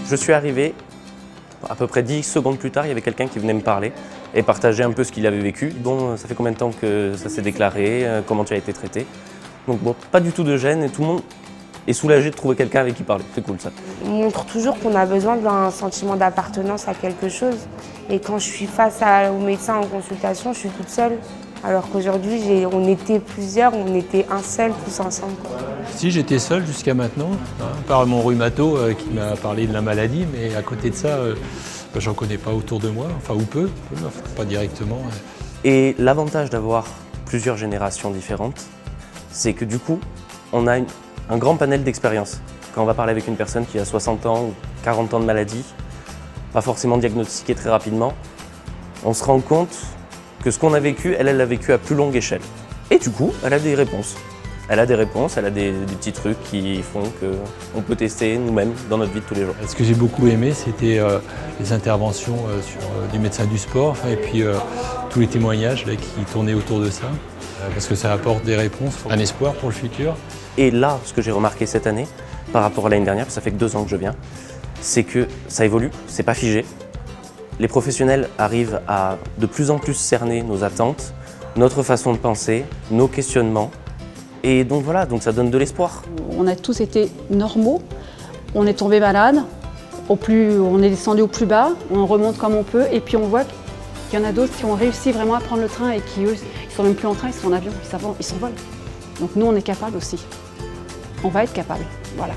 Je suis arrivé, à peu près 10 secondes plus tard, il y avait quelqu'un qui venait me parler et partager un peu ce qu'il avait vécu. Bon, ça fait combien de temps que ça s'est déclaré, comment tu as été traité. Donc bon, pas du tout de gêne et tout le monde est soulagé de trouver quelqu'un avec qui parler. C'est cool ça. On montre toujours qu'on a besoin d'un sentiment d'appartenance à quelque chose. Et quand je suis face au médecin en consultation, je suis toute seule. Alors qu'aujourd'hui, on était plusieurs, on était un seul, tous ensemble. Si, j'étais seul jusqu'à maintenant, par mon rhumato qui m'a parlé de la maladie, mais à côté de ça, j'en connais pas autour de moi, enfin ou peu, pas directement. Et l'avantage d'avoir plusieurs générations différentes, c'est que du coup, on a un grand panel d'expériences. Quand on va parler avec une personne qui a 60 ans ou 40 ans de maladie, pas forcément diagnostiquée très rapidement, on se rend compte que ce qu'on a vécu, elle l'a vécu à plus longue échelle. Et du coup, elle a des réponses. Elle a des petits trucs qui font qu'on peut tester nous-mêmes dans notre vie de tous les jours. Ce que j'ai beaucoup aimé, c'était les interventions du médecin du sport, et puis tous les témoignages là, qui tournaient autour de ça, parce que ça apporte des réponses, un espoir pour le futur. Et là, ce que j'ai remarqué cette année, par rapport à l'année dernière, ça fait que 2 ans que je viens, c'est que ça évolue, c'est pas figé. Les professionnels arrivent à de plus en plus cerner nos attentes, notre façon de penser, nos questionnements. Et donc voilà, donc ça donne de l'espoir. On a tous été normaux, on est tombé malade, on est descendu au plus bas, on remonte comme on peut, et puis on voit qu'il y en a d'autres qui ont réussi vraiment à prendre le train et qui, eux, ils sont même plus en train, ils sont en avion, ils s'envolent. Donc nous, on est capables aussi. On va être capables, voilà.